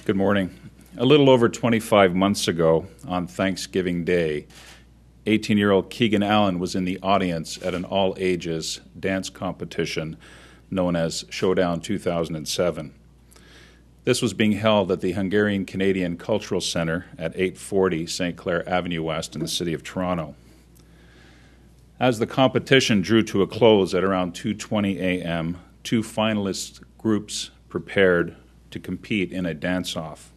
Good morning. A little over 25 months ago, on Thanksgiving Day, 18-year-old Keegan Allen was in the audience at an all-ages dance competition known as Showdown 2007. This was being held at the Hungarian Canadian Cultural Centre at 840 St Clair Ave West in the city of Toronto. As the competition drew to a close at around 2:20 a.m., two finalist groups prepared to compete in a dance-off.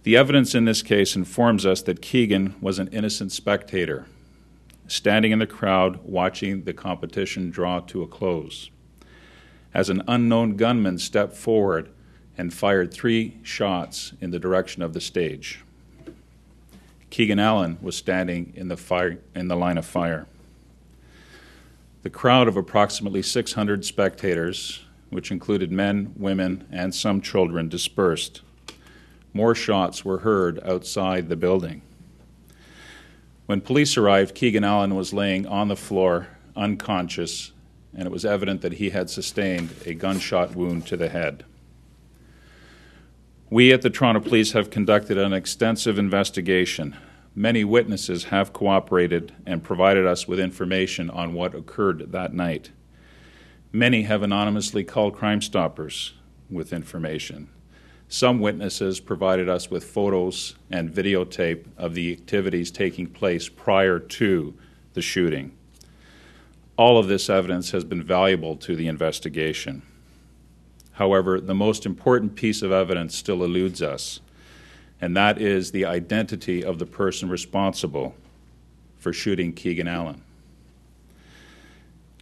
The evidence in this case informs us that Keegan was an innocent spectator, standing in the crowd watching the competition draw to a close, as an unknown gunman stepped forward and fired 3 shots in the direction of the stage. Keegan Allen was standing in the line of fire. The crowd of approximately 600 spectators, which included men, women, and some children, dispersed. More shots were heard outside the building. When police arrived, Keegan Allen was laying on the floor, unconscious, and it was evident that he had sustained a gunshot wound to the head. We at the Toronto Police have conducted an extensive investigation. Many witnesses have cooperated and provided us with information on what occurred that night. Many have anonymously called Crime Stoppers with information. Some witnesses provided us with photos and videotape of the activities taking place prior to the shooting. All of this evidence has been valuable to the investigation. However, the most important piece of evidence still eludes us, and that is the identity of the person responsible for shooting Keegan Allen.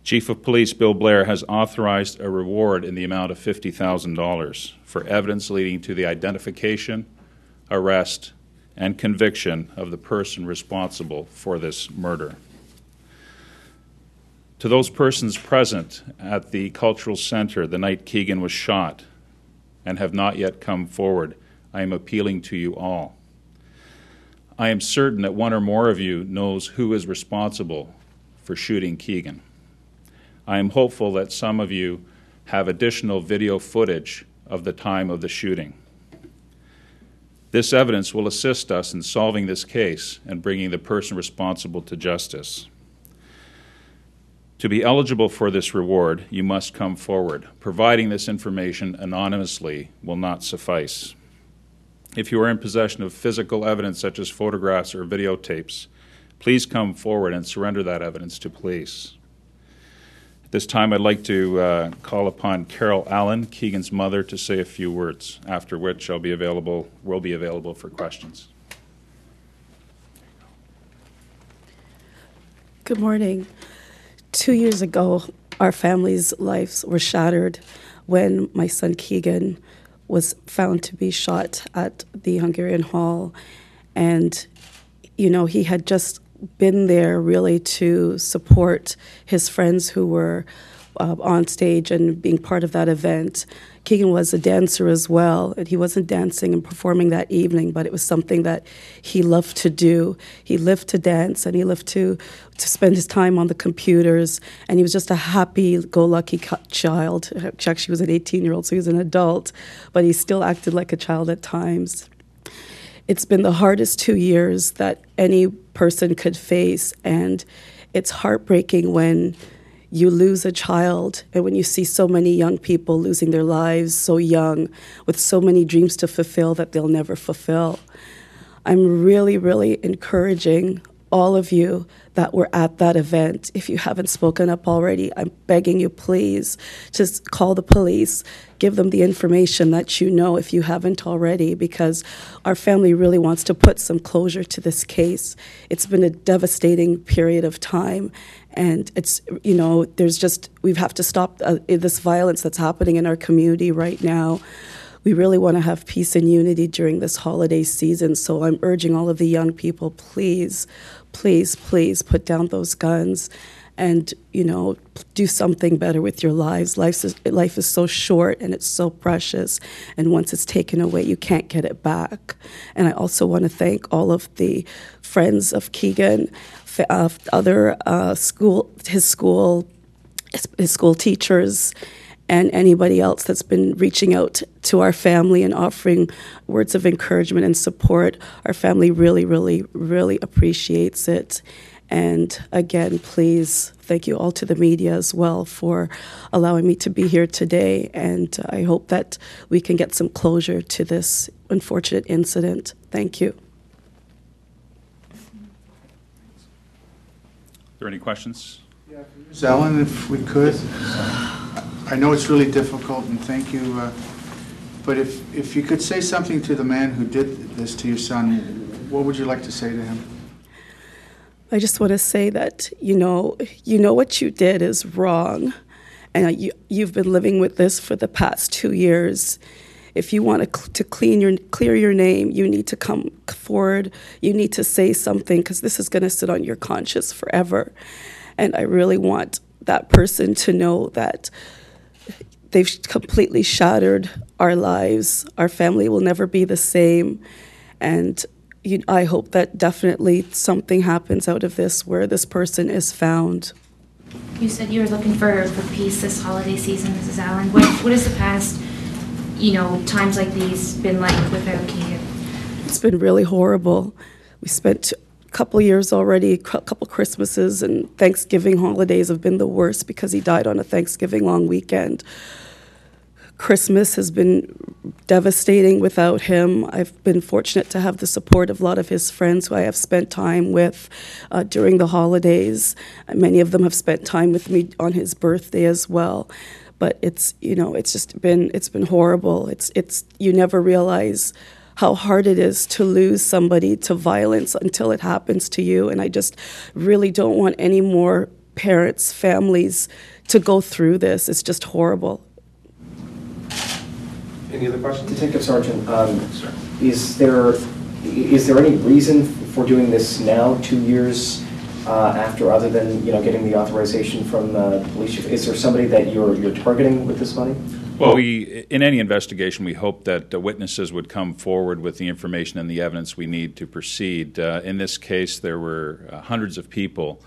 Chief of Police Bill Blair has authorized a reward in the amount of $50,000 for evidence leading to the identification, arrest, and conviction of the person responsible for this murder. To those persons present at the Cultural Centre the night Keegan was shot and have not yet come forward, I am appealing to you all. I am certain that one or more of you knows who is responsible for shooting Keegan. I am hopeful that some of you have additional video footage of the time of the shooting. This evidence will assist us in solving this case and bringing the person responsible to justice. To be eligible for this reward, you must come forward. Providing this information anonymously will not suffice. If you are in possession of physical evidence such as photographs or videotapes, please come forward and surrender that evidence to police. At this time, I'd like to call upon Carol Allen, Keegan's mother, to say a few words, after which we'll be available for questions. Good morning. 2 years ago, our family's lives were shattered when my son Keegan was found to be shot at the Hungarian Hall. And, he had just been there really to support his friends who were on stage and being part of that event. Keegan was a dancer as well, and he wasn't dancing and performing that evening, but it was something that he loved to do. He lived to dance, and he lived to spend his time on the computers, and he was just a happy-go-lucky child. Actually, he was an 18-year-old, so he was an adult, but he still acted like a child at times. It's been the hardest 2 years that any person could face, and it's heartbreaking when you lose a child and when you see so many young people losing their lives so young with so many dreams to fulfill that they'll never fulfill. I'm really, really encouraging all of you that were at that event. If you haven't spoken up already, I'm begging you, please, just call the police, give them the information that you know if you haven't already, because our family really wants to put some closure to this case. It's been a devastating period of time, and it's, we have to stop this violence that's happening in our community right now. We really want to have peace and unity during this holiday season, so I'm urging all of the young people, please, please, please put down those guns and, do something better with your lives. Life is so short and it's so precious, and once it's taken away, you can't get it back. And I also want to thank all of the friends of Keegan, other his school teachers, and anybody else that's been reaching out to our family and offering words of encouragement and support. Our family really, really, really appreciates it. And again, please, thank you all to the media as well for allowing me to be here today. And I hope that we can get some closure to this unfortunate incident. Thank you. Are there any questions? Yeah, Ms. Allen, if we could. I know it's really difficult, and thank you. But if you could say something to the man who did this to your son, what would you like to say to him? I just want to say that, you know what you did is wrong, and you've been living with this for the past 2 years. If you want to clear your name, you need to come forward. You need to say something, because this is going to sit on your conscience forever. And I really want that person to know that they've completely shattered our lives. Our family will never be the same, and I hope that definitely something happens out of this where this person is found. You said you were looking for peace this holiday season, Mrs. Allen. What has the past, times like these been like without Keegan? It's been really horrible. We spent a couple years already, a couple Christmases, and Thanksgiving holidays have been the worst because he died on a Thanksgiving long weekend. Christmas has been devastating without him. I've been fortunate to have the support of a lot of his friends who I have spent time with during the holidays. Many of them have spent time with me on his birthday as well. But it's been horrible. It's you never realize how hard it is to lose somebody to violence until it happens to you. And I just really don't want any more parents, families to go through this. It's just horrible. Any other questions? Detective Sergeant, is there any reason for doing this now, 2 years after, other than getting the authorization from the police chief? Is there somebody that you're targeting with this money? Well, in any investigation, we hope that witnesses would come forward with the information and the evidence we need to proceed. In this case, there were hundreds of people.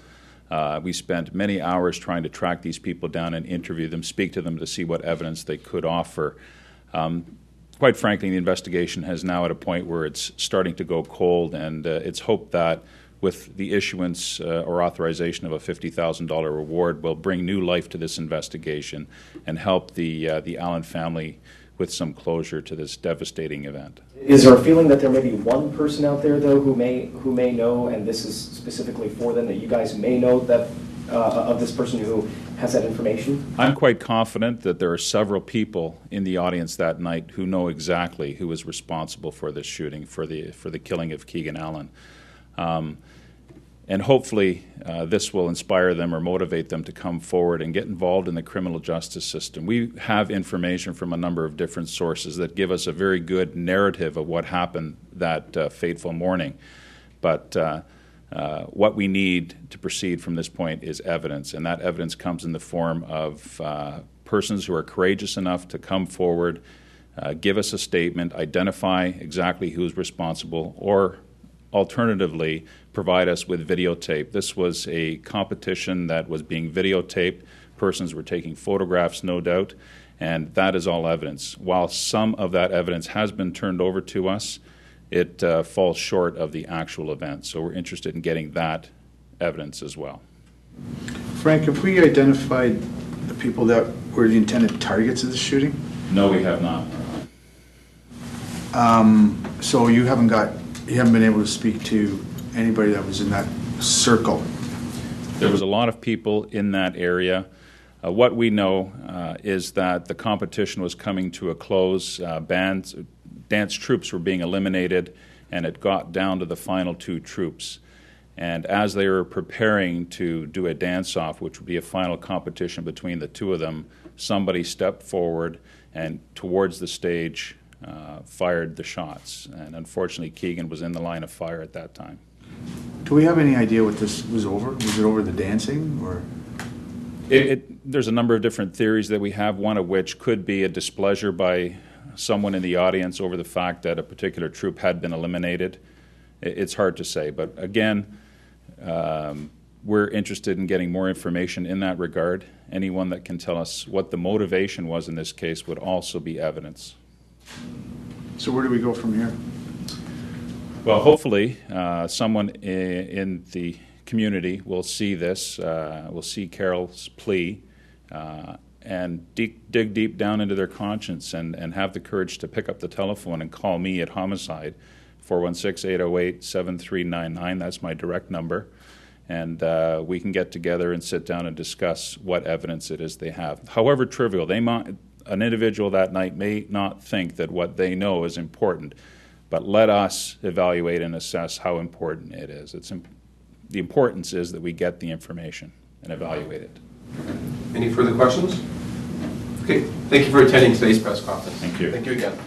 We spent many hours trying to track these people down and interview them, speak to them to see what evidence they could offer. Quite frankly, the investigation is now at a point where it's starting to go cold, and it's hoped that with the issuance or authorization of a $50,000 reward will bring new life to this investigation and help the Allen family with some closure to this devastating event. Is there a feeling that there may be one person out there, though, who may know, and this is specifically for them, that you guys may know that of this person who has that information? I'm quite confident that there are several people in the audience that night who know exactly who was responsible for this shooting, for the killing of Keegan Allen. And hopefully this will inspire them or motivate them to come forward and get involved in the criminal justice system. We have information from a number of different sources that give us a very good narrative of what happened that fateful morning. But what we need to proceed from this point is evidence, and that evidence comes in the form of persons who are courageous enough to come forward, give us a statement, identify exactly who's responsible, or alternatively, provide us with videotape. This was a competition that was being videotaped. Persons were taking photographs, no doubt, and that is all evidence. While some of that evidence has been turned over to us, it falls short of the actual event. So we're interested in getting that evidence as well. Frank, have we identified the people that were the intended targets of the shooting? No, we have not. So you haven't been able to speak to anybody that was in that circle? There was a lot of people in that area. What we know is that the competition was coming to a close. Dance troops were being eliminated, and it got down to the final two troops. And as they were preparing to do a dance-off, which would be a final competition between the two of them, somebody stepped forward and towards the stage fired the shots. And unfortunately, Keegan was in the line of fire at that time. Do we have any idea what this was over? Was it over the dancing, or? There's a number of different theories that we have, one of which could be a displeasure by someone in the audience over the fact that a particular troop had been eliminated. It's hard to say, but again, we're interested in getting more information in that regard. Anyone that can tell us what the motivation was in this case would also be evidence. So where do we go from here? Well, hopefully, someone in the community will see this, will see Carol's plea, and dig deep down into their conscience and have the courage to pick up the telephone and call me at Homicide, 416-808-7399. That's my direct number. And we can get together and sit down and discuss what evidence it is they have. However trivial, an individual that night may not think that what they know is important, but let us evaluate and assess how important it is. The importance is that we get the information and evaluate it. Any further questions? Okay, thank you for attending today's press conference. Thank you. Thank you again.